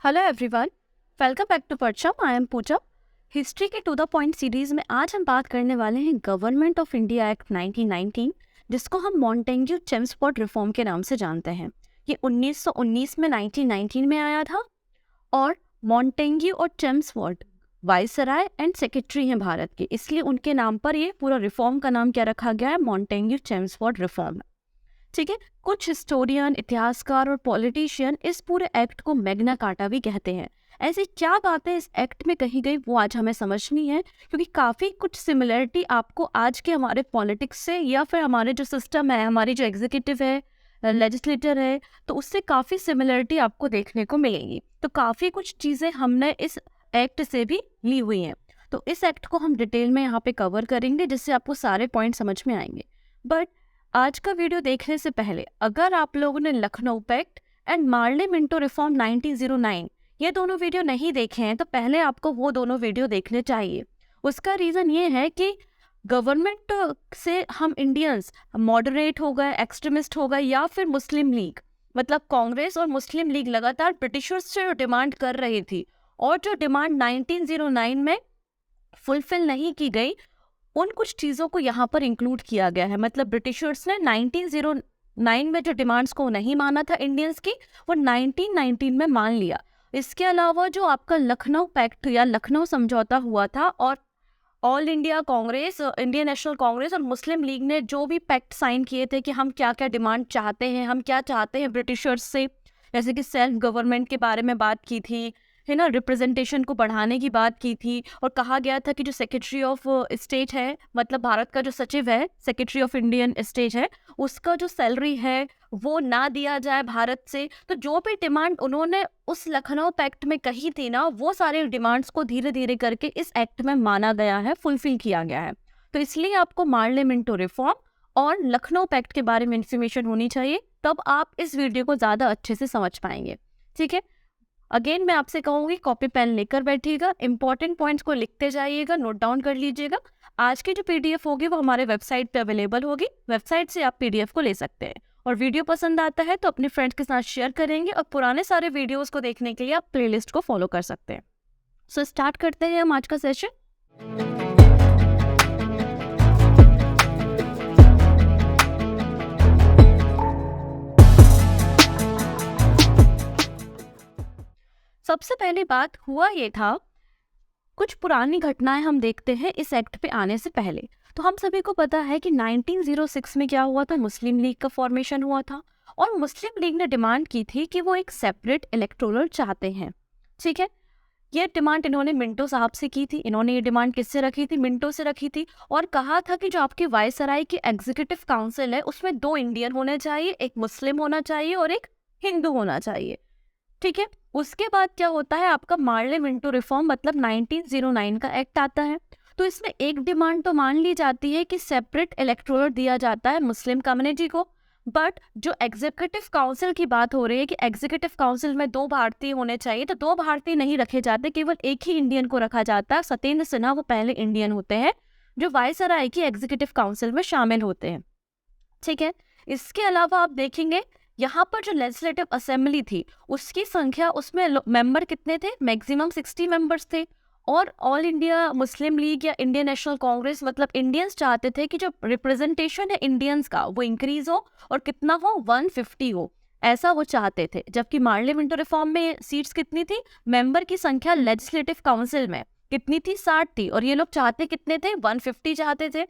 Hello everyone, welcome back to Parcham. I am Pooja. History के to the point series में आज हम बात करने वाले हैं गवर्नमेंट ऑफ इंडिया एक्ट 1919, जिसको हम मॉन्टेग्यू चेम्सफोर्ड रिफॉर्म के नाम से जानते हैं। ये 1919 में 1919 में आया था और मॉन्टेग्यू और चेम्सफोर्ड वाइसराय एंड सेक्रेटरी हैं भारत के, इसलिए उनके नाम पर ये पूरा रिफॉर्म का नाम क्या रखा गया है, मॉन्टेग्यू चेम्सफोर्ड रिफॉर्म। ठीक है। कुछ हिस्टोरियन, इतिहासकार और पॉलिटिशियन इस पूरे एक्ट को मैग्ना कार्टा भी कहते हैं। ऐसी क्या बातें इस एक्ट में कही गई वो आज हमें समझनी है, क्योंकि काफ़ी कुछ सिमिलरिटी आपको आज के हमारे पॉलिटिक्स से या फिर हमारे जो सिस्टम है, हमारी जो एग्जीक्यूटिव है, लेजिस्लेटर है, तो उससे काफ़ी सिमिलरिटी आपको देखने को मिलेगी। तो काफ़ी कुछ चीज़ें हमने इस एक्ट से भी ली हुई हैं। तो इस एक्ट को हम डिटेल में यहाँ पे कवर करेंगे, जिससे आपको सारे पॉइंट समझ में आएंगे। बट आज का वीडियो देखने से पहले अगर आप लोगों ने Lucknow pact and Morley Minto reform 1909 ये दोनों वीडियो नहीं देखे हैं, तो पहले आपको वो दोनों वीडियो देखने चाहिए। उसका रीज़न ये है कि गवर्नमेंट से हम इंडियंस मॉडरेट हो गए, एक्सट्रीमिस्ट हो गए, या फिर मुस्लिम लीग, मतलब कांग्रेस और मुस्लिम लीग लगातार ब्रिटिशर्स से डिमांड कर रही थी, और जो डिमांड 1909 में फुलफिल नहीं की गई, उन कुछ चीज़ों को यहाँ पर इंक्लूड किया गया है। मतलब ब्रिटिशर्स ने 1909 में जो डिमांड्स को नहीं माना था इंडियंस की, वो 1919 में मान लिया। इसके अलावा जो आपका लखनऊ पैक्ट या लखनऊ समझौता हुआ था, और all India Congress, Indian national Congress और मुस्लिम लीग ने जो भी पैक्ट साइन किए थे कि हम क्या क्या डिमांड चाहते हैं, हम क्या चाहते हैं ब्रिटिशर्स से, जैसे कि सेल्फ गवर्नमेंट के बारे में बात की थी, है ना, रिप्रेजेंटेशन को बढ़ाने की बात की थी, और कहा गया था कि जो सेक्रेटरी ऑफ स्टेट है, मतलब भारत का जो सचिव है, सेक्रेटरी ऑफ इंडियन स्टेट है, उसका जो सैलरी है वो ना दिया जाए भारत से। तो जो भी डिमांड उन्होंने उस लखनऊ पैक्ट में कही थी ना, वो सारे डिमांड्स को धीरे धीरे करके इस एक्ट में माना गया है, फुलफिल किया गया है। तो इसलिए आपको मार्ले मिंटो रिफॉर्म और लखनऊ पैक्ट के बारे में इंफॉर्मेशन होनी चाहिए, तब आप इस वीडियो को ज़्यादा अच्छे से समझ पाएंगे। ठीक है। अगेन मैं आपसे कहूँगी, कॉपी पेन लेकर बैठिएगा, इंपॉर्टेंट पॉइंट्स को लिखते जाइएगा, नोट डाउन कर लीजिएगा। आज की जो पीडीएफ होगी वो हमारे वेबसाइट पे अवेलेबल होगी, वेबसाइट से आप पीडीएफ को ले सकते हैं। और वीडियो पसंद आता है तो अपने फ्रेंड्स के साथ शेयर करेंगे, और पुराने सारे वीडियोस को देखने के लिए आप प्लेलिस्ट को फॉलो कर सकते हैं। सो स्टार्ट करते हैं हम आज का सेशन। सबसे पहली बात हुआ ये था, कुछ पुरानी घटनाएं हम देखते हैं इस एक्ट पे आने से पहले। तो हम सभी को पता है कि 1906 में क्या हुआ था, मुस्लिम लीग का फॉर्मेशन हुआ था, और मुस्लिम लीग ने डिमांड की थी कि वो एक सेपरेट इलेक्टोरल चाहते हैं। ठीक है। ये डिमांड इन्होंने मिंटो साहब से की थी। इन्होंने ये डिमांड किससे रखी थी, मिंटो से रखी थी, और कहा था कि जो आपकी वायसराय की एग्जीक्यूटिव काउंसिल है उसमें 2 इंडियन होने चाहिए, एक मुस्लिम होना चाहिए और एक हिंदू होना चाहिए। ठीक है। उसके बाद क्या होता है, आपका मार्ले मिंटो रिफॉर्म मतलब 1909 का एक्ट आता है। तो इसमें एक डिमांड तो मान ली जाती है कि सेपरेट इलेक्टोरल दिया जाता है मुस्लिम कम्युनिटी को, बट जो एग्जीक्यूटिव काउंसिल की बात हो रही है कि एग्जीक्यूटिव काउंसिल में 2 भारतीय होने चाहिए, तो 2 भारतीय नहीं रखे जाते, केवल एक ही इंडियन को रखा जाता है। सत्येंद्र सिन्हा वो पहले इंडियन होते हैं जो वायसराय की एग्जीक्यूटिव काउंसिल में शामिल होते हैं। ठीक है। इसके अलावा आप देखेंगे यहाँ पर जो लेजिस्लेटिव असेंबली थी उसकी संख्या, उसमें मेंबर कितने थे, मैक्सिमम 60 मेंबर्स थे। और ऑल इंडिया मुस्लिम लीग या इंडियन नेशनल कांग्रेस, मतलब इंडियंस चाहते थे कि जो रिप्रेजेंटेशन है इंडियंस का वो इंक्रीज हो, और कितना हो, 150 हो, ऐसा वो चाहते थे। जबकि मार्ले मिंटो रिफॉर्म में सीट्स कितनी थी, मेंबर की संख्या लेजिस्लेटिव काउंसिल में कितनी थी, 60 थी, और ये लोग चाहते कितने थे, 150 चाहते थे।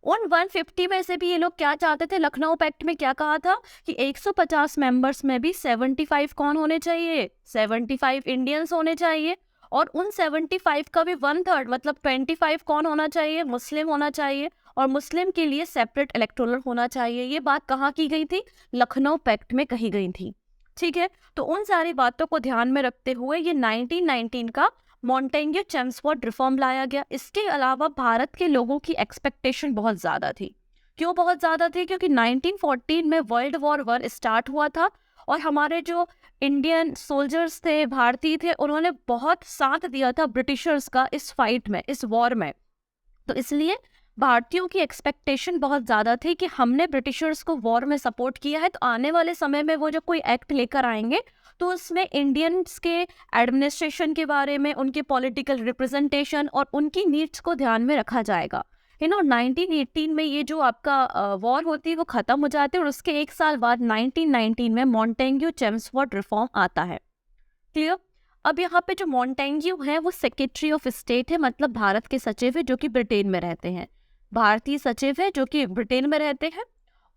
उन 150 में से भी ये लोग क्या चाहते थे, लखनऊ पैक्ट में क्या कहा था कि 150 मेंबर्स में भी 75 कौन होने चाहिए, 75 इंडियंस होने चाहिए, और उन 75 का भी 1/3 मतलब 25 कौन होना चाहिए, मुस्लिम होना चाहिए, और मुस्लिम के लिए सेपरेट इलेक्टोरल होना चाहिए। ये बात कहाँ की गई थी, लखनऊ पैक्ट में कही गई थी। ठीक है। तो उन सारी बातों को ध्यान में रखते हुए ये 1919 का मॉन्टेग्यू चेम्सफोर्ड रिफॉर्म लाया गया। इसके अलावा भारत के लोगों की एक्सपेक्टेशन बहुत ज़्यादा थी। क्यों बहुत ज़्यादा थी, क्योंकि 1914 में वर्ल्ड वॉर 1 स्टार्ट हुआ था, और हमारे जो इंडियन सोल्जर्स थे, भारतीय थे, उन्होंने बहुत साथ दिया था ब्रिटिशर्स का इस फाइट में, इस वॉर में। तो इसलिए भारतीयों की एक्सपेक्टेशन बहुत ज़्यादा थी कि हमने ब्रिटिशर्स को वॉर में सपोर्ट किया है, तो आने वाले समय में वो जो कोई एक्ट लेकर आएंगे तो उसमें इंडियंस के एडमिनिस्ट्रेशन के बारे में, उनके पॉलिटिकल रिप्रेजेंटेशन और उनकी नीड्स को ध्यान में रखा जाएगा। 1918 में ये जो आपका वॉर होती है वो ख़त्म हो जाती है और उसके एक साल बाद 1919 में मॉन्टेग्यू चेम्सफोर्ड रिफॉर्म आता है। क्लियर? अब यहाँ पे जो मॉन्टेग्यू है वो सेक्रेटरी ऑफ स्टेट है, मतलब भारत के सचिव है जो कि ब्रिटेन में रहते हैं। भारतीय सचिव है जो कि ब्रिटेन में रहते हैं।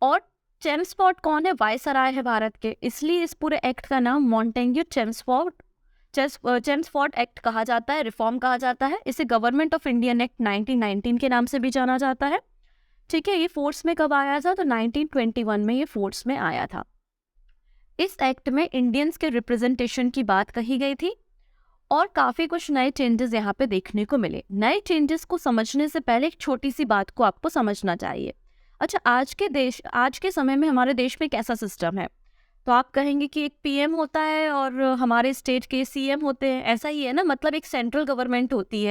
और चेम्सफोर्ड कौन है? वायसराय है भारत के, इसलिए इस पूरे एक्ट का नाम मॉन्टेग्यू चेम्सफोर्ड एक्ट कहा जाता है, रिफॉर्म कहा जाता है। इसे गवर्नमेंट ऑफ इंडियन एक्ट 1919 के नाम से भी जाना जाता है। ठीक है, ये फोर्स में कब आया था? तो 1921 में ये फोर्स में आया था। इस एक्ट में इंडियंस के रिप्रेजेंटेशन की बात कही गई थी और काफ़ी कुछ नए चेंजेस यहाँ पे देखने को मिले। नए चेंजेस को समझने से पहले एक छोटी सी बात को आपको समझना चाहिए। अच्छा, आज के समय में हमारे देश में कैसा सिस्टम है? तो आप कहेंगे कि एक पीएम होता है और हमारे स्टेट के सीएम होते हैं, ऐसा ही है ना? मतलब एक सेंट्रल गवर्नमेंट होती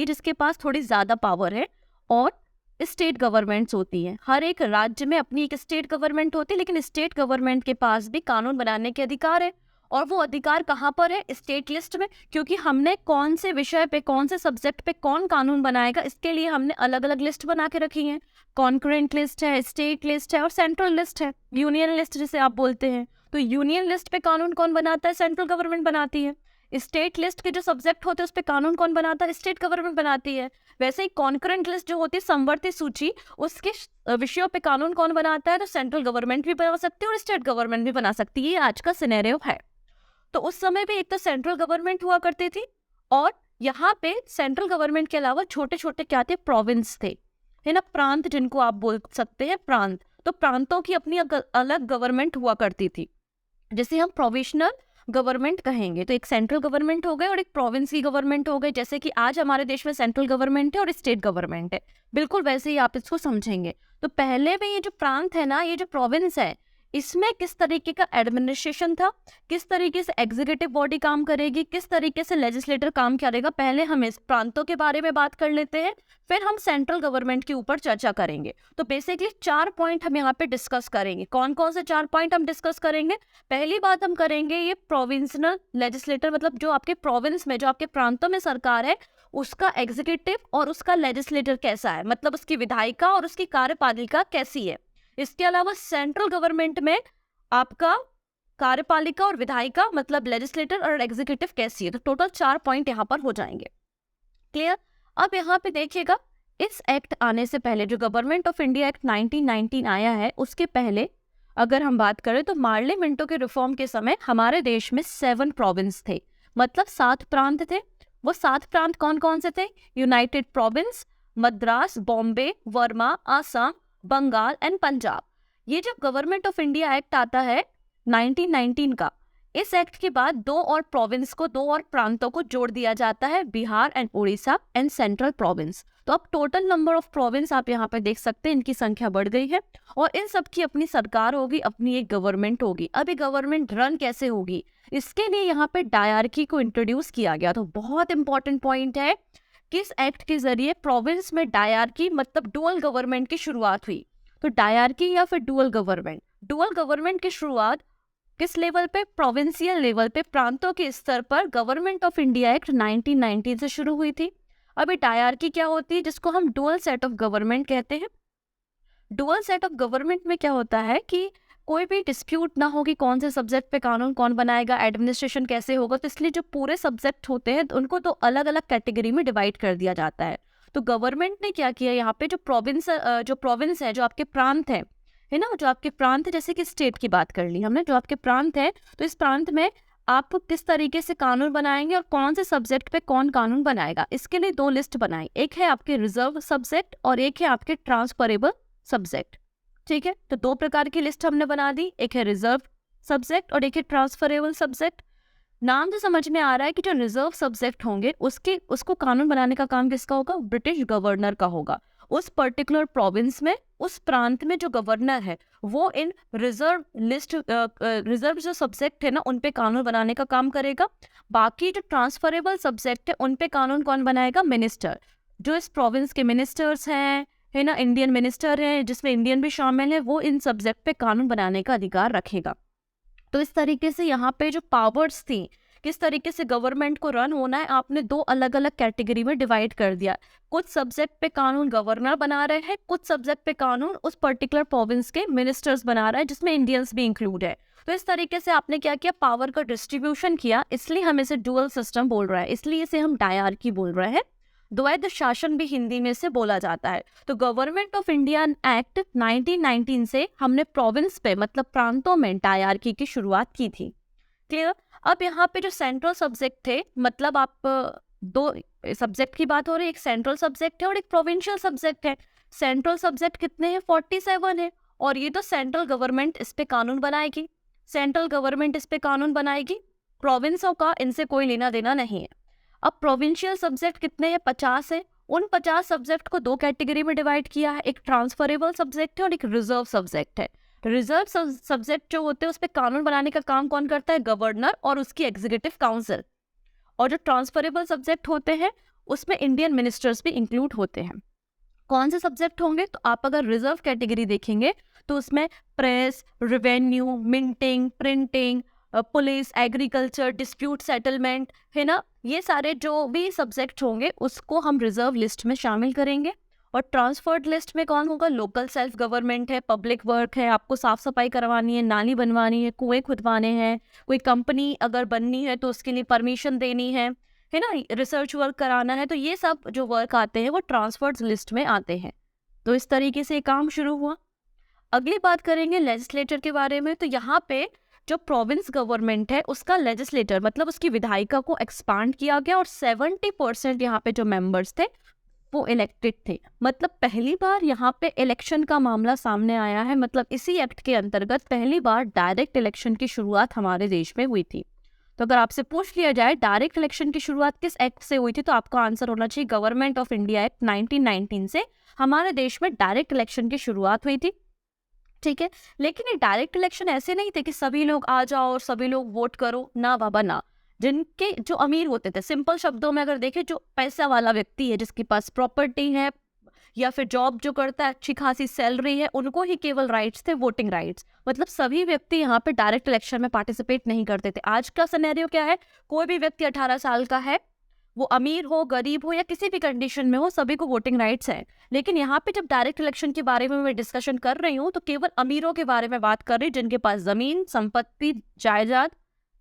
है, जिसके पास थोड़ी ज़्यादा पावर है और स्टेट गवर्नमेंट्स होती हैं। हर एक राज्य में अपनी एक स्टेट गवर्नमेंट होती है, लेकिन स्टेट गवर्नमेंट के पास भी कानून बनाने के अधिकार है। और वो अधिकार कहाँ पर है? स्टेट लिस्ट में, क्योंकि हमने कौन से विषय पे, कौन से सब्जेक्ट पे कौन कानून बनाएगा, इसके लिए हमने अलग अलग लिस्ट बना के रखी है। कॉन्करेंट लिस्ट है, स्टेट लिस्ट है और सेंट्रल लिस्ट है, यूनियन लिस्ट जिसे आप बोलते हैं। तो यूनियन लिस्ट पे कानून कौन बनाता है? सेंट्रल गवर्नमेंट बनाती है। स्टेट लिस्ट के जो सब्जेक्ट होते हैं उस पर कानून कौन बनाता है? स्टेट गवर्नमेंट बनाती है। वैसे ही कॉन्करेंट लिस्ट जो होती है, समवर्ती सूची, उसके विषयों पे कानून कौन बनाता है? तो सेंट्रल गवर्नमेंट भी बना सकती है और स्टेट गवर्नमेंट भी बना सकती है। ये आज का सिनेरियो है। तो उस समय भी एक तो सेंट्रल गवर्नमेंट हुआ करती थी और यहाँ पे सेंट्रल गवर्नमेंट के अलावा छोटे छोटे क्या थे? प्रोविंस थे, है ना, प्रांत जिनको आप बोल सकते हैं, प्रांत। तो प्रांतों की अपनी अलग गवर्नमेंट हुआ करती थी, जिसे हम प्रोविजनल गवर्नमेंट कहेंगे। तो एक सेंट्रल गवर्नमेंट हो गए और एक प्रोविंस की गवर्नमेंट हो गई। जैसे कि आज हमारे देश में सेंट्रल गवर्नमेंट है और स्टेट गवर्नमेंट है, बिल्कुल वैसे ही आप इसको समझेंगे। तो पहले में ये जो प्रांत है ना, ये जो प्रोविंस है, इसमें किस तरीके का एडमिनिस्ट्रेशन था, किस तरीके से एग्जीक्यूटिव बॉडी काम करेगी, किस तरीके से लेजिस्लेटर काम करेगा, पहले हम इस प्रांतों के बारे में बात कर लेते हैं, फिर हम सेंट्रल गवर्नमेंट के ऊपर चर्चा करेंगे। तो बेसिकली 4 पॉइंट हम यहाँ पे डिस्कस करेंगे। कौन कौन से 4 पॉइंट हम डिस्कस करेंगे? पहली बात हम करेंगे ये प्रोविंशनल लेजिस्लेटर, मतलब जो आपके प्रोविंस में, जो आपके प्रांतों में सरकार है, उसका एग्जीक्यूटिव और उसका लेजिस्लेटर कैसा है, मतलब उसकी विधायिका और उसकी कार्यपालिका कैसी है। इसके अलावा सेंट्रल गवर्नमेंट में आपका कार्यपालिका और विधायिका, मतलब लेजिस्लेटर और एग्जीक्यूटिव कैसी है। तो टोटल 4 पॉइंट यहाँ पर हो जाएंगे। क्लियर? अब यहाँ पे देखिएगा, इस एक्ट आने से पहले, जो गवर्नमेंट ऑफ इंडिया एक्ट 1919 आया है, उसके पहले अगर हम बात करें तो मार्ले मिंटो के रिफॉर्म के समय हमारे देश में 7 प्रोविंस थे, मतलब 7 प्रांत थे। वो 7 प्रांत कौन कौन से थे? United province, Madras, Bombay, Burma, Assam, Bengal and Punjab. ये जब गवर्नमेंट ऑफ इंडिया एक्ट आता है 1919 का, इस एक्ट के बाद 2 और प्रोविंस को, 2 और प्रांतों को जोड़ दिया जाता है, Bihar and Orissa and central province. तो अब टोटल नंबर ऑफ प्रोविंस आप यहाँ पे देख सकते हैं, इनकी संख्या बढ़ गई है और इन सब की अपनी सरकार होगी, अपनी एक गवर्नमेंट होगी। अब ये गवर्नमेंट रन कैसे होगी, इसके लिए यहाँ पे डायरकी को इंट्रोड्यूस किया गया। तो बहुत इंपॉर्टेंट पॉइंट है, किस एक्ट के जरिए प्रोविंस में डायरकी, मतलब डुअल गवर्नमेंट की शुरुआत हुई। तो डायरकी या फिर डुअल गवर्नमेंट की शुरुआत किस लेवल पे? प्रोविंशियल लेवल पे, प्रांतों के स्तर पर गवर्नमेंट ऑफ इंडिया एक्ट 1919 से शुरू हुई थी। अभी डायरकी क्या होती है, जिसको हम डुअल सेट ऑफ गवर्नमेंट कहते हैं। डुअल सेट ऑफ गवर्नमेंट में क्या होता है कि कोई भी डिस्प्यूट ना हो कि कौन से सब्जेक्ट पे कानून कौन बनाएगा, एडमिनिस्ट्रेशन कैसे होगा। तो इसलिए जो पूरे सब्जेक्ट होते हैं उनको तो अलग अलग कैटेगरी में डिवाइड कर दिया जाता है। तो गवर्नमेंट ने क्या किया, यहाँ पे जो प्रोविंस है, जो आपके प्रांत है ना, जो आपके प्रांत है, जैसे कि स्टेट की बात कर ली हमने, जो आपके प्रांत है, तो इस प्रांत में आप किस तरीके से कानून बनाएंगे और कौन से सब्जेक्ट पे कौन कानून बनाएगा, इसके लिए 2 लिस्ट बनाई। एक है आपके रिजर्व सब्जेक्ट और एक है आपके ट्रांसफरेबल सब्जेक्ट। ठीक है, तो 2 प्रकार की लिस्ट हमने बना दी, एक है रिजर्व सब्जेक्ट और एक है ट्रांसफरेबल सब्जेक्ट। नाम से समझ में आ रहा है कि जो रिजर्व सब्जेक्ट होंगे उसको कानून बनाने का काम किसका होगा? ब्रिटिश गवर्नर का होगा। उस पर्टिकुलर प्रोविंस में, उस प्रांत में जो गवर्नर है, वो इन रिजर्व जो सब्जेक्ट है ना, उन पे कानून बनाने का काम करेगा। बाकी जो ट्रांसफरेबल सब्जेक्ट है, उन पे कानून कौन बनाएगा? मिनिस्टर। जो इस प्रोविंस के मिनिस्टर्स हैं, है ना, इंडियन मिनिस्टर हैं, जिसमें इंडियन भी शामिल है, वो इन सब्जेक्ट पे कानून बनाने का अधिकार रखेगा। तो इस तरीके से यहाँ पे जो पावर्स थी, किस तरीके से गवर्नमेंट को रन होना है, आपने दो अलग अलग कैटेगरी में डिवाइड कर दिया। कुछ सब्जेक्ट पे कानून गवर्नर बना रहे हैं, कुछ सब्जेक्ट पे कानून उस पर्टिकुलर प्रोविंस के मिनिस्टर्स बना रहे हैं, जिसमें इंडियंस भी इंक्लूड है। तो इस तरीके से आपने क्या किया, पावर का डिस्ट्रीब्यूशन किया, इसलिए हम इसे डुअल सिस्टम बोल रहे हैं, इसलिए इसे हम डायरकी बोल रहे हैं। द्वैध शासन भी हिंदी में से बोला जाता है। तो गवर्नमेंट ऑफ इंडिया एक्ट 1919 से हमने प्रोविंस पे मतलब प्रांतों में डायरकी की शुरुआत की थी। क्लियर। अब यहाँ पे जो सेंट्रल सब्जेक्ट थे, मतलब आप दो सब्जेक्ट की बात हो रही है, एक सेंट्रल सब्जेक्ट है और एक प्रोविंशियल सब्जेक्ट है। सेंट्रल सब्जेक्ट कितने हैं, 47 है, और ये तो सेंट्रल गवर्नमेंट इस पे कानून बनाएगी, सेंट्रल गवर्नमेंट इस पे कानून बनाएगी, प्रोविंसों का इनसे कोई लेना देना नहीं है। अब प्रोविंशियल सब्जेक्ट कितने हैं, 50 है। उन 50 सब्जेक्ट को दो कैटेगरी में डिवाइड किया है, एक ट्रांसफरेबल सब्जेक्ट है और एक रिजर्व सब्जेक्ट है। रिजर्व सब्जेक्ट जो होते हैं उस पर कानून बनाने का काम कौन करता है, गवर्नर और उसकी एग्जीक्यूटिव काउंसिल। और जो ट्रांसफरेबल सब्जेक्ट होते हैं उसमें इंडियन मिनिस्टर्स भी इंक्लूड होते हैं। कौन से सब्जेक्ट होंगे, तो आप अगर रिजर्व कैटेगरी देखेंगे तो उसमें press, revenue, minting, printing, police, agriculture, dispute settlement, है ना, ये सारे जो भी सब्जेक्ट होंगे उसको हम रिजर्व लिस्ट में शामिल करेंगे। और ट्रांसफर्ड लिस्ट में कौन होगा, लोकल सेल्फ गवर्नमेंट है, पब्लिक वर्क है, आपको साफ सफाई करवानी है, नाली बनवानी है, कुएं खुदवाने हैं, कोई कंपनी अगर बननी है तो उसके लिए परमिशन देनी है ना, रिसर्च वर्क कराना है, तो ये सब जो वर्क आते हैं वो ट्रांसफर्ड लिस्ट में आते हैं। तो इस तरीके से काम शुरू हुआ। अगली बात करेंगे लेजिस्लेटर के बारे में। तो यहाँ पे जो प्रोविंस गवर्नमेंट है उसका लेजिस्लेटर मतलब उसकी विधायिका को एक्सपांड किया गया और 70% यहाँ पे जो मेंबर्स थे वो इलेक्टेड थे। मतलब पहली बार यहाँ पे इलेक्शन का मामला सामने आया है। मतलब इसी एक्ट के अंतर्गत पहली बार डायरेक्ट इलेक्शन की शुरुआत हमारे देश में हुई थी। तो अगर आपसे पूछ लिया जाए डायरेक्ट इलेक्शन की शुरुआत किस एक्ट से हुई थी, तो आपका आंसर होना चाहिए गवर्नमेंट ऑफ इंडिया एक्ट 1919 से हमारे देश में डायरेक्ट इलेक्शन की शुरुआत हुई थी। ठीक है, लेकिन ये डायरेक्ट इलेक्शन ऐसे नहीं थे कि सभी लोग आ जाओ और सभी लोग वोट करो, ना बाबा ना। जिनके जो अमीर होते थे, सिंपल शब्दों में अगर देखें, जो पैसा वाला व्यक्ति है, जिसके पास प्रॉपर्टी है या फिर जॉब जो करता है, अच्छी खासी सैलरी है, उनको ही केवल राइट्स थे, वोटिंग राइट्स। मतलब सभी व्यक्ति यहाँ पे डायरेक्ट इलेक्शन में पार्टिसिपेट नहीं करते थे। आज का सिनेरियो क्या है, कोई भी व्यक्ति 18 साल का है, वो अमीर हो, गरीब हो या किसी भी कंडीशन में हो, सभी को वोटिंग राइट्स है। लेकिन यहाँ पे जब डायरेक्ट इलेक्शन के बारे में मैं डिस्कशन कर रही हूँ तो केवल अमीरों के बारे में बात कर रही हूँ, जिनके पास जमीन, संपत्ति, जायदाद,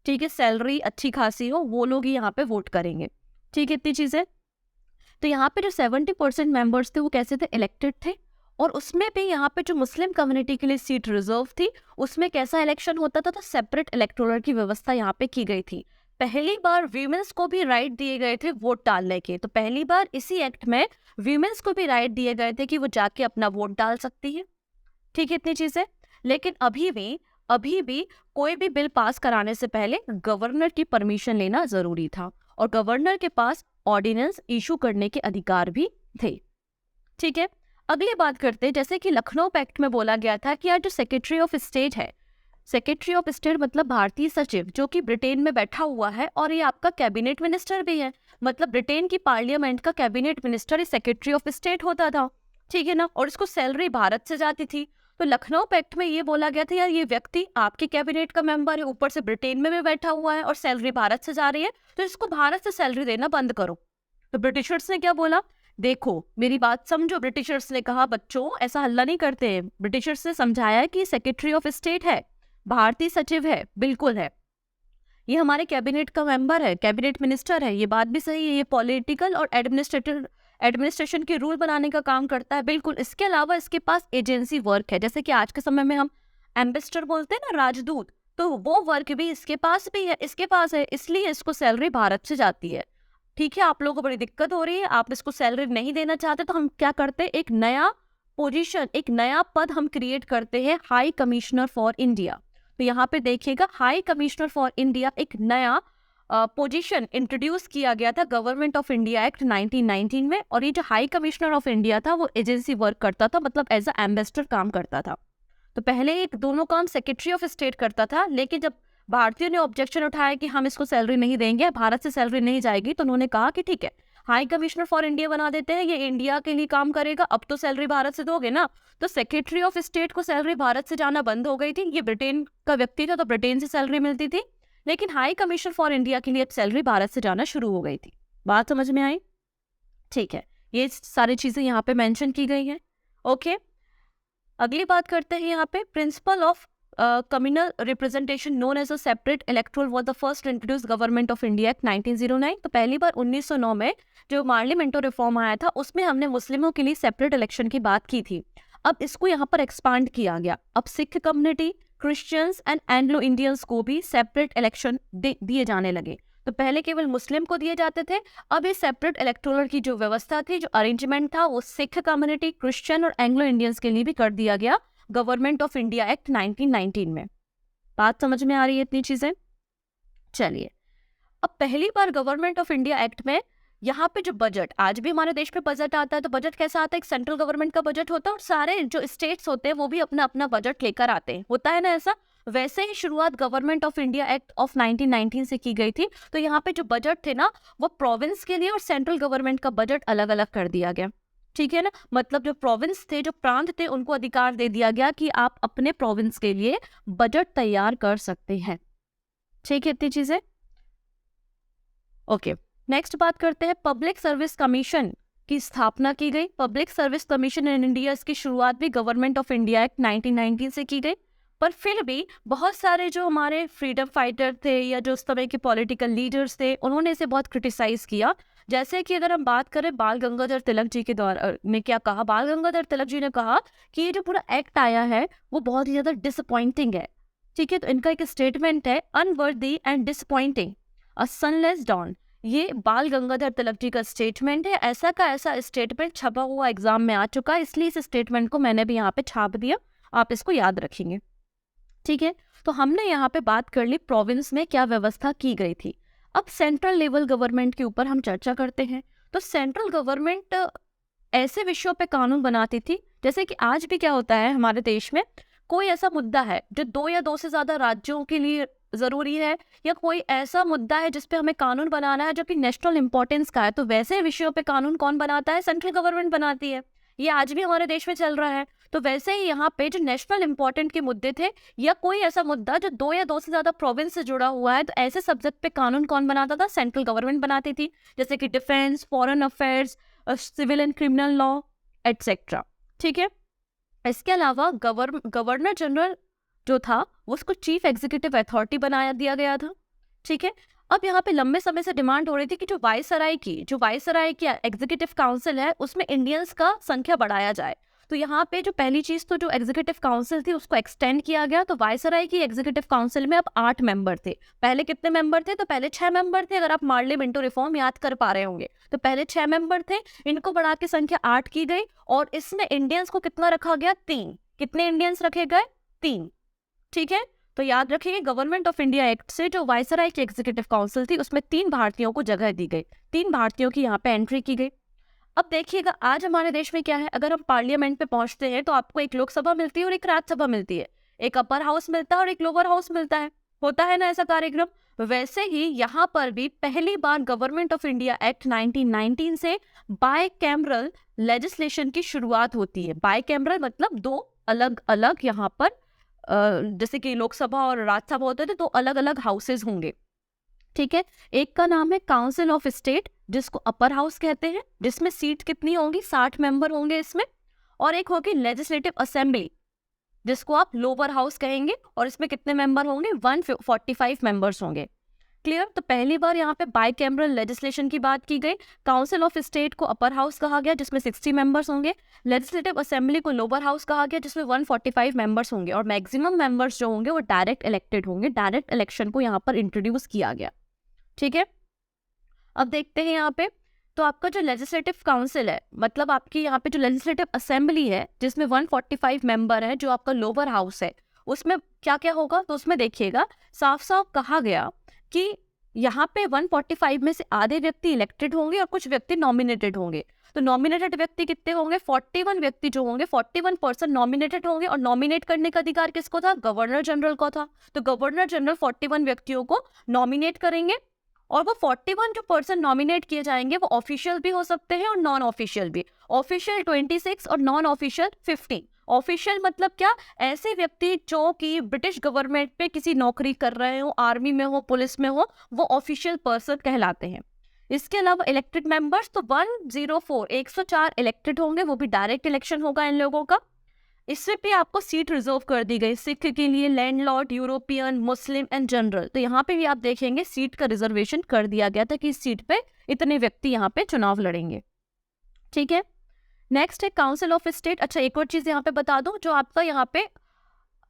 ठीक है, सैलरी अच्छी खासी हो, वो लोग ही यहाँ पे वोट करेंगे। ठीक है, इतनी चीजें। तो यहाँ पे जो 70% मेंबर्स थे वो कैसे थे, इलेक्टेड थे। और उसमें भी यहाँ पे जो मुस्लिम कम्युनिटी के लिए सीट रिजर्व थी, उसमें कैसा इलेक्शन होता था, तो सेपरेट इलेक्टोरल की व्यवस्था यहाँ पे की गई थी। पहली बार वीमेंस को भी राइट दिए गए थे वोट डालने के। तो पहली बार इसी एक्ट में वीमेंस को भी राइट दिए गए थे कि वो जाके अपना वोट डाल सकती है। ठीक है, इतनी चीजें। लेकिन अभी भी कोई भी बिल पास कराने से पहले गवर्नर की परमिशन लेना जरूरी था और गवर्नर के पास ऑर्डिनेंस इशू करने के अधिकार भी थे। ठीक है, अगली बात करते हैं। जैसे कि लखनऊ पैक्ट में बोला गया था कि यार जो सेक्रेटरी ऑफ स्टेट है, सेक्रेटरी ऑफ स्टेट मतलब भारतीय सचिव, जो कि ब्रिटेन में बैठा हुआ है और ये आपका कैबिनेट मिनिस्टर भी है। मतलब ब्रिटेन की पार्लियामेंट का cabinet minister he secretary of state होता था। ठीक है ना, और इसको सैलरी भारत से जाती थी। तो लखनऊ पैक्ट में ये बोला गया था यार ये व्यक्ति आपके कैबिनेट का मेंबर है, ऊपर से ब्रिटेन में भी बैठा हुआ है और सैलरी भारत से जा रही है, तो इसको भारत से सैलरी देना बंद करो। तो ब्रिटिशर्स ने क्या बोला, देखो मेरी बात समझो। ब्रिटिशर्स ने कहा बच्चों ऐसा हल्ला नहीं करते हैं। ब्रिटिशर्स ने समझाया कि सेक्रेटरी ऑफ स्टेट है, भारतीय सचिव है, बिल्कुल है, ये हमारे कैबिनेट का मेंबर है, कैबिनेट मिनिस्टर है, ये बात भी सही है, ये पॉलिटिकल और एडमिनिस्ट्रेशन के रूल बनाने का काम करता है, बिल्कुल। इसके अलावा इसके पास एजेंसी वर्क है, जैसे कि आज के समय में हम एम्बेसडर बोलते हैं ना, राजदूत, तो वो वर्क भी इसके पास है, इसलिए इसको सैलरी भारत से जाती है। ठीक है, आप लोगों को बड़ी दिक्कत हो रही है, आप इसको सैलरी नहीं देना चाहते, तो हम क्या करते हैं, एक नया पोजीशन, एक नया पद हम क्रिएट करते हैं, हाई कमिश्नर फॉर इंडिया। तो यहाँ पे देखिएगा, हाई कमिश्नर फॉर इंडिया एक नया पोजीशन इंट्रोड्यूस किया गया था गवर्नमेंट ऑफ इंडिया एक्ट 1919 में। और ये जो हाई कमिश्नर ऑफ इंडिया था वो एजेंसी वर्क करता था, मतलब एज अ एम्बेसडर काम करता था। तो पहले एक दोनों काम सेक्रेटरी ऑफ स्टेट करता था, लेकिन जब भारतीयों ने ऑब्जेक्शन उठाया कि हम इसको सैलरी नहीं देंगे, भारत से सैलरी नहीं जाएगी, तो उन्होंने कहा कि ठीक है, हाई कमिश्नर फॉर इंडिया बना देते हैं, ये इंडिया के लिए काम करेगा। अब तो सैलरी भारत से दोगे ना, तो सेक्रेटरी ऑफ स्टेट को सैलरी भारत से जाना बंद हो गई थी। ये ब्रिटेन का व्यक्ति था तो ब्रिटेन से सैलरी मिलती थी, लेकिन हाई कमिश्नर फॉर इंडिया के लिए सैलरी भारत से जाना शुरू हो गई थी। बात समझ में आई? ठीक है, ये सारी चीजें यहाँ पे मेंशन की गई हैं। ओके, अगली बात करते हैं यहाँ पे principle of communal representation known as a separate electoral was the first introduce government of India act 1909। तो पहली बार 1909 में जो पार्लियामेंटो रिफॉर्म आया था उसमें हमने मुस्लिमों के लिए सेपरेट इलेक्शन की बात की थी। अब इसको यहाँ पर एक्सपांड किया गया। अब Sikh community, Christians and Anglo Indians को भी सेपरेट इलेक्शन दिए जाने लगे। तो पहले केवल मुस्लिम को दिए जाते थे, अब ये सेपरेट इलेक्टोरल की जो व्यवस्था थी, जो अरेंजमेंट था, वो सिख कम्युनिटी, क्रिश्चियन और एंग्लो इंडियंस के लिए भी कर दिया गया गवर्नमेंट ऑफ इंडिया एक्ट 1919 में। बात समझ में आ रही है इतनी चीजें? चलिए, अब पहली बार गवर्नमेंट ऑफ इंडिया एक्ट में यहाँ पे जो बजट, आज भी हमारे देश में बजट आता है, तो बजट कैसा आता है? एक सेंट्रल गवर्नमेंट का बजट होता है और सारे जो स्टेट्स होते हैं वो भी अपना अपना बजट लेकर आते हैं, होता है ना ऐसा? वैसे ही शुरुआत government of India act of 1919 से की गई थी। तो यहाँ पे जो बजट थे ना, वो प्रोविंस के लिए और सेंट्रल गवर्नमेंट का बजट अलग अलग कर दिया गया। ठीक है ना, मतलब जो प्रोविंस थे, जो प्रांत थे, उनको अधिकार दे दिया गया कि आप अपने प्रोविंस के लिए बजट तैयार कर सकते हैं। ठीक है, इतनी चीजें। ओके, नेक्स्ट बात करते हैं पब्लिक सर्विस कमीशन की स्थापना की गई। Public service commission in India, इसकी शुरुआत भी गवर्नमेंट ऑफ इंडिया एक्ट 1919 से की गई। पर फिर भी बहुत सारे जो हमारे फ्रीडम फाइटर थे या जो उस समय के पॉलिटिकल लीडर्स थे, उन्होंने इसे बहुत क्रिटिसाइज किया। जैसे कि अगर हम बात करें बाल गंगाधर तिलक जी के दौर में, क्या कहा बाल गंगाधर तिलक जी ने? कहा कि ये जो पूरा एक्ट आया है वो बहुत ही ज्यादा डिसअपॉइंटिंग है। ठीक है, तो इनका एक स्टेटमेंट है, unworthy and disappointing a sunless dawn. ये बाल गंगाधर तिलक जी का स्टेटमेंट है। ऐसा का ऐसा स्टेटमेंट छपा हुआ एग्जाम में आ चुका है, इसलिए इस स्टेटमेंट को मैंने भी यहाँ पे छाप दिया, आप इसको याद रखेंगे। ठीक है, तो हमने यहाँ पे बात कर ली प्रोविंस में क्या व्यवस्था की गई थी। अब सेंट्रल लेवल गवर्नमेंट के ऊपर हम चर्चा करते हैं। तो सेंट्रल गवर्नमेंट ऐसे विषयों पे कानून बनाती थी, जैसे कि आज भी क्या होता है हमारे देश में, कोई ऐसा मुद्दा है जो 2 या 2 से ज्यादा राज्यों के लिए जरूरी है, या कोई ऐसा मुद्दा है जिसपे हमें कानून बनाना है जो कि नेशनल इंपॉर्टेंस का है, तो वैसे विषयों पे कानून कौन बनाता है? सेंट्रल गवर्नमेंट बनाती है। ये आज भी हमारे देश में चल रहा है। तो वैसे ही यहाँ पे जो नेशनल इंपॉर्टेंट के मुद्दे थे, या कोई ऐसा मुद्दा जो 2 या 2 से ज्यादा प्रोविंस से जुड़ा हुआ है, तो ऐसे सब्जेक्ट पे कानून कौन बनाता था? सेंट्रल गवर्नमेंट बनाती थी, जैसे कि defence, foreign affairs, civil and criminal law etcetera. ठीक है, इसके अलावा गवर्नर जनरल जो था उसको चीफ एग्जीक्यूटिव अथॉरिटी बनाया दिया गया था। ठीक है, अब यहाँ पे लंबे समय से डिमांड हो रही थी कि जो वायसराय की एग्जीक्यूटिव काउंसिल है, उसमें इंडियंस का संख्या बढ़ाया जाए। तो यहाँ पे जो पहली चीज, तो जो एग्जीक्यूटिव काउंसिल थी उसको एक्सटेंड किया गया। तो वायसराय की एग्जीक्यूटिव काउंसिल में अब 8 मेंबर थे। पहले कितने मेंबर थे? तो पहले 6 मेंबर थे। अगर आप पार्लियामेंटो रिफॉर्म याद कर पा रहे होंगे, तो पहले 6 मेंबर थे, इनको बढ़ा के संख्या 8 की गई। और इसमें इंडियंस को कितना रखा गया? 3। कितने इंडियंस रखे गए? 3। ठीक है, तो याद रखिए गवर्नमेंट ऑफ इंडिया एक्ट से जो वायसराय की एग्जीक्यूटिव काउंसिल थी उसमें 3 भारतीयों को जगह दी गई, 3 भारतीयों की यहाँ पे एंट्री की गई। अब देखिएगा आज हमारे देश में क्या है, अगर हम पार्लियामेंट पे पहुंचते हैं तो आपको एक लोकसभा मिलती है और एक राज्यसभा मिलती है, एक अपर हाउस मिलता है और एक लोअर हाउस मिलता है, होता है ना ऐसा कार्यक्रम। वैसे ही यहाँ पर भी पहली बार गवर्नमेंट ऑफ इंडिया एक्ट 1919 से बाय कैमरल लेजिस्लेशन की शुरुआत होती है। बाय कैमरल मतलब 2 अलग अलग यहाँ पर जैसे कि लोकसभा और राज्यसभा होते थे, तो अलग अलग हाउसेज होंगे। ठीक है, एक का नाम है काउंसिल ऑफ स्टेट, जिसको अपर हाउस कहते हैं, जिसमें सीट कितनी होंगी? 60 मेंबर होंगे इसमें। और एक होगी लेजिस्लेटिव असेंबली, जिसको आप लोअर हाउस कहेंगे, और इसमें कितने मेंबर होंगे? 145 मेंबर्स होंगे। क्लियर? तो पहली बार यहाँ पे बाय कैमरल लेजिस्लेशन की बात की गई। काउंसिल ऑफ स्टेट को अपर हाउस कहा गया, जिसमें 60 मेंबर्स होंगे। लेजिस्लेटिव असेंबली को लोअर हाउस कहा गया, जिसमें 145 मेंबर्स होंगे। और मैक्सिमम मेंबर्स जो होंगे वो डायरेक्ट इलेक्टेड होंगे। डायरेक्ट इलेक्शन को यहाँ पर इंट्रोड्यूस किया गया। ठीक है, अब देखते हैं यहाँ पे, तो आपका जो लेजिस्लेटिव काउंसिल है, मतलब आपकी यहाँ पे जो लेजिस्लेटिव असेंबली है, जिसमें 145 मेंबर है, जो आपका लोअर हाउस है, उसमें क्या क्या होगा? तो उसमें देखिएगा साफ साफ कहा गया कि यहाँ पे 145 में से आधे व्यक्ति इलेक्टेड होंगे और कुछ व्यक्ति नॉमिनेटेड होंगे। तो नॉमिनेटेड व्यक्ति कितने होंगे? 41 व्यक्ति जो होंगे, 41% नॉमिनेटेड होंगे। और नॉमिनेट करने का अधिकार किसको था? गवर्नर जनरल को था। तो गवर्नर जनरल 41 व्यक्तियों को नॉमिनेट करेंगे और वो 41 जो पर्सन नॉमिनेट किए जाएंगे वो ऑफिशियल भी हो सकते हैं और नॉन ऑफिशियल भी। ऑफिशियल 26 और नॉन ऑफिशियल 15। ऑफिशियल मतलब क्या, ऐसे व्यक्ति जो कि ब्रिटिश गवर्नमेंट पे किसी नौकरी कर रहे हो, आर्मी में हो, पुलिस में हो, वो ऑफिशियल पर्सन कहलाते हैं। इसके अलावा इलेक्टेड मेंबर्स तो 104 इलेक्टेड होंगे, वो भी डायरेक्ट इलेक्शन होगा इन लोगों का। इससे पे आपको सीट रिजर्व कर दी गई सिख के लिए, landlord, European, Muslim and general. तो यहाँ पे भी आप देखेंगे सीट का रिजर्वेशन कर दिया गया था कि इस सीट पे इतने व्यक्ति यहाँ पे चुनाव लड़ेंगे। ठीक है, नेक्स्ट है काउंसिल ऑफ स्टेट। अच्छा, एक और चीज यहाँ पे बता दूं, जो आपका यहाँ पे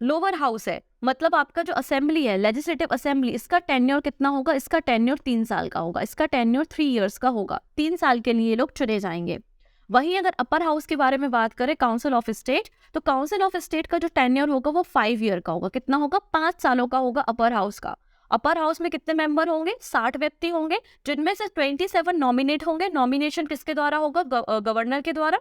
लोअर हाउस है, मतलब आपका जो असेंबली है, लेजिस्लेटिव असेंबली, इसका टेन्योर कितना होगा? इसका टेन्योर 3 साल का होगा, इसका टेन्योर 3 इयर्स का होगा। 3 साल के लिए लोग चुने जाएंगे। वहीं अगर अपर हाउस के बारे में बात करें, काउंसिल ऑफ स्टेट, तो काउंसिल ऑफ स्टेट का जो टेन्योर होगा वो 5 ईयर का होगा। कितना होगा? 5 सालों का होगा अपर हाउस का। अपर हाउस में कितने मेंबर होंगे? 60 व्यक्ति होंगे, जिनमें से 27 नॉमिनेट होंगे। नॉमिनेशन किसके द्वारा होगा? गवर्नर के द्वारा।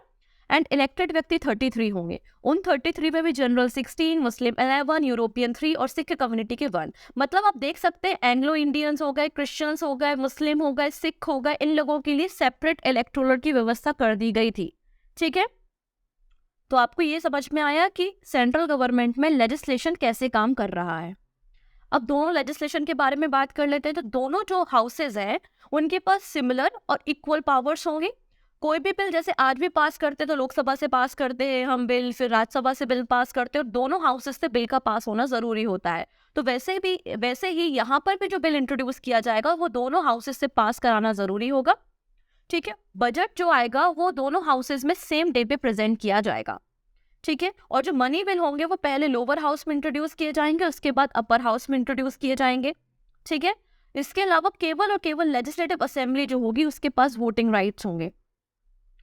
एंड इलेक्टेड व्यक्ति 33 होंगे। उन 33 में भी जनरल 16, मुस्लिम 11, यूरोपियन 3 और सिख कम्युनिटी के 1। मतलब आप देख सकते हैं एंग्लो इंडियंस हो गए, क्रिश्चियंस हो गए, मुस्लिम हो गए, सिख हो गए, इन लोगों के लिए सेपरेट इलेक्टोरल की व्यवस्था कर दी गई थी। ठीक है, तो आपको ये समझ में आया कि सेंट्रल गवर्नमेंट में लेजिस्लेशन कैसे काम कर रहा है। अब दोनों लेजिस्लेशन के बारे में बात कर लेते हैं। तो दोनों जो हाउसेज हैं उनके पास सिमिलर और इक्वल पावर्स होंगे। कोई भी बिल जैसे आज भी पास करते तो लोकसभा से पास करते हैं हम बिल, फिर राज्यसभा से बिल पास करते हैं, और दोनों हाउसेज से बिल का पास होना जरूरी होता है। तो वैसे ही यहाँ पर भी जो बिल इंट्रोड्यूस किया जाएगा वो दोनों हाउसेज से पास कराना जरूरी होगा। ठीक है, बजट जो आएगा वो दोनों हाउसेज में सेम डे पे प्रेजेंट किया जाएगा। ठीक है, और जो मनी बिल होंगे वो पहले लोअर हाउस में इंट्रोड्यूस किए जाएंगे, उसके बाद अपर हाउस में इंट्रोड्यूस किए जाएंगे। ठीक है, इसके अलावा केवल और केवल लेजिस्लेटिव असेंबली जो होगी उसके पास वोटिंग राइट्स होंगे।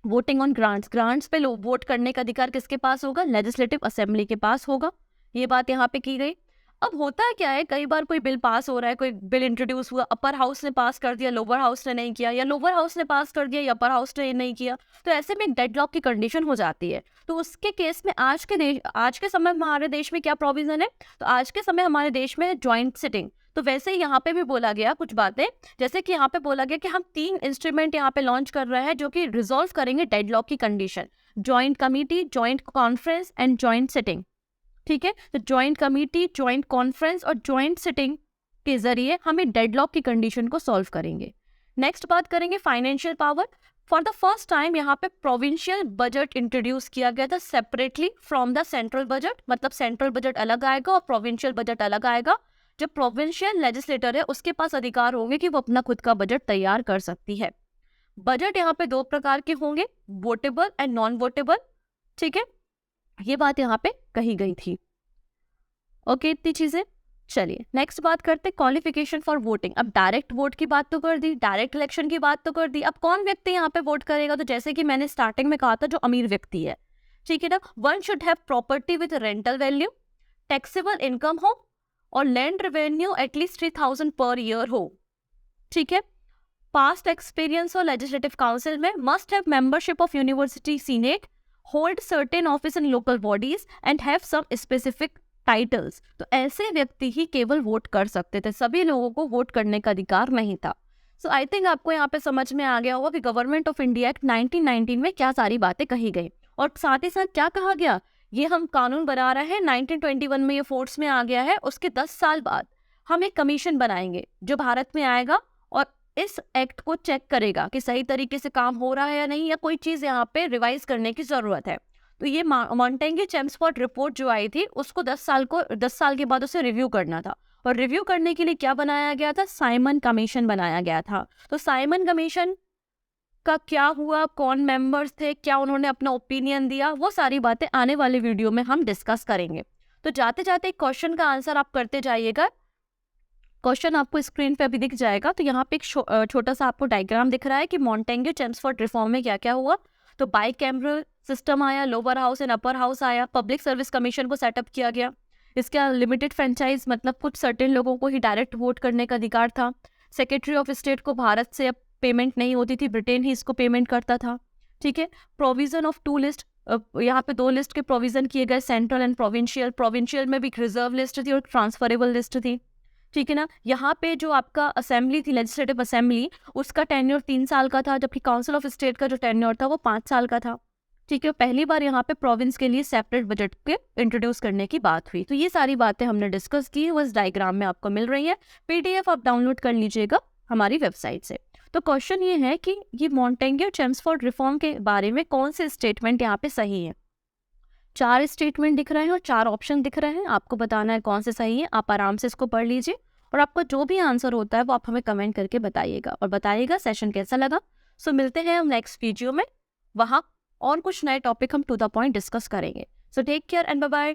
वोटिंग ऑन ग्रांट्स पे वोट करने का अधिकार किसके पास होगा? लेजिस्लेटिव असेंबली के पास होगा। ये बात यहाँ पे की गई। अब होता है क्या है, कई बार कोई बिल पास हो रहा है, कोई बिल इंट्रोड्यूस हुआ, अपर हाउस ने पास कर दिया, लोअर हाउस ने नहीं किया, या लोअर हाउस ने पास कर दिया या अपर हाउस ने नहीं किया, तो ऐसे में एक डेडलॉक की कंडीशन हो जाती है। तो उसके केस में आज के समय में हमारे देश में क्या प्रोविजन है? तो आज के समय हमारे देश में है ज्वाइंट सिटिंग। तो वैसे ही यहाँ पे भी बोला गया कुछ बातें, जैसे कि यहाँ पे बोला गया कि हम 3 इंस्ट्रूमेंट यहाँ पे लॉन्च कर रहे हैं जो कि रिजॉल्व करेंगे डेडलॉक की condition. Joint committee, joint conference and joint sitting. ठीक है, तो ज्वाइंट कमिटी, ज्वाइंट कॉन्फ्रेंस और ज्वाइंट सिटिंग के जरिए हमें डेडलॉक की कंडीशन को सॉल्व करेंगे। नेक्स्ट बात करेंगे financial power. For the first time यहाँ पे प्रोविंशियल बजट इंट्रोड्यूस किया गया था separately from the central budget. मतलब सेंट्रल बजट अलग आएगा और प्रोविंशियल बजट अलग आएगा। जो प्रोविंशियल लेजिस्लेटर है उसके पास अधिकार होंगे कि वो अपना खुद का बजट तैयार कर सकती है। बजट यहाँ पे 2 प्रकार के होंगे, वोटेबल एंड नॉन वोटेबल। ठीक है, ये बात यहाँ पे कही गई थी। ओके, इतनी चीजें। चलिए नेक्स्ट बात करते हैं क्वालिफिकेशन फॉर वोटिंग। अब डायरेक्ट वोट की बात तो कर दी, डायरेक्ट इलेक्शन की बात तो कर दी। अब कौन व्यक्ति यहाँ पे वोट करेगा? तो जैसे कि मैंने स्टार्टिंग में कहा था, जो अमीर व्यक्ति है, ठीक है ना, 1 should have property with rental value, taxable income हो और land revenue at least 3000 per year हो। ठीक है, पास्ट एक्सपीरियंस हो लेजिस्लेटिव काउंसिल में, must have membership of university senate, hold certain office in local bodies and have some specific titles. तो ऐसे व्यक्ति ही केवल वोट कर सकते थे, सभी लोगों को वोट करने का अधिकार नहीं था। सो आई थिंक आपको यहाँ पे समझ में आ गया होगा कि गवर्नमेंट ऑफ इंडिया एक्ट 1919 में क्या सारी बातें कही गई, और साथ ही साथ क्या कहा गया, ये हम कानून बना रहे हैं, 1921 में ये फोर्स में आ गया है। उसके 10 साल बाद हम एक कमीशन बनाएंगे जो भारत में आएगा और इस एक्ट को चेक करेगा कि सही तरीके से काम हो रहा है या नहीं, या कोई चीज यहाँ पे रिवाइज करने की जरूरत है। तो ये मॉन्टेग्यू चेम्सफोर्ड रिपोर्ट जो आई थी उसको 10 साल के बाद उसे रिव्यू करना था, और रिव्यू करने के लिए क्या बनाया गया था? साइमन कमीशन बनाया गया था। तो साइमन कमीशन का क्या हुआ, कौन मेंबर्स थे, क्या उन्होंने अपना ओपिनियन दिया, वो सारी बातें आने वाले वीडियो में हम डिस्कस करेंगे। तो जाते जाते क्वेश्चन का आंसर आप करते जाइएगा। क्वेश्चन आपको स्क्रीन पे अभी दिख जाएगा। तो यहाँ पे एक छोटा सा आपको डायग्राम दिख रहा है कि मॉन्टेग्यू चेम्सफोर्ड रिफॉर्म में क्या क्या हुआ। तो बाइकैमरल सिस्टम आया, lower house and upper house आया, पब्लिक सर्विस कमीशन को सेटअप किया गया, इसका लिमिटेड फ्रेंचाइज मतलब कुछ सर्टेन लोगों को ही डायरेक्ट वोट करने का अधिकार था। सेक्रेटरी ऑफ स्टेट को भारत से अब पेमेंट नहीं होती थी, ब्रिटेन ही इसको पेमेंट करता था। ठीक है, प्रोविजन ऑफ 2 लिस्ट, यहाँ पे 2 लिस्ट के प्रोविजन किए गए, सेंट्रल एंड प्रोविंशियल। प्रोविंशियल में भी रिजर्व लिस्ट थी और ट्रांसफरेबल लिस्ट थी। ठीक है ना। यहाँ पे जो आपका असेंबली थी, लेजिस्लेटिव असेंबली, उसका टेन्योर 3 साल का था, जबकि काउंसिल ऑफ स्टेट का जो टेन्योर था वो 5 साल का था। ठीक है, पहली बार यहाँ पे प्रोविंस के लिए सेपरेट बजट के इंट्रोड्यूस करने की बात हुई। तो ये सारी बातें हमने डिस्कस की, वो इस डायग्राम में आपको मिल रही है। पीडीएफ आप डाउनलोड कर लीजिएगा हमारी वेबसाइट से। तो क्वेश्चन ये है कि ये मॉन्टेग्यू चेम्सफोर्ड रिफॉर्म के बारे में कौन से स्टेटमेंट यहाँ पे सही है। 4 स्टेटमेंट दिख रहे हैं और 4 ऑप्शन दिख रहे हैं, आपको बताना है कौन से सही है। आप आराम से इसको पढ़ लीजिए और आपका जो भी आंसर होता है वो आप हमें कमेंट करके बताइएगा और बताइएगा सेशन कैसा लगा। सो मिलते हैं हम नेक्स्ट वीडियो में, वहाँ और कुछ नए टॉपिक हम टू द पॉइंट डिस्कस करेंगे। So take care and bye bye.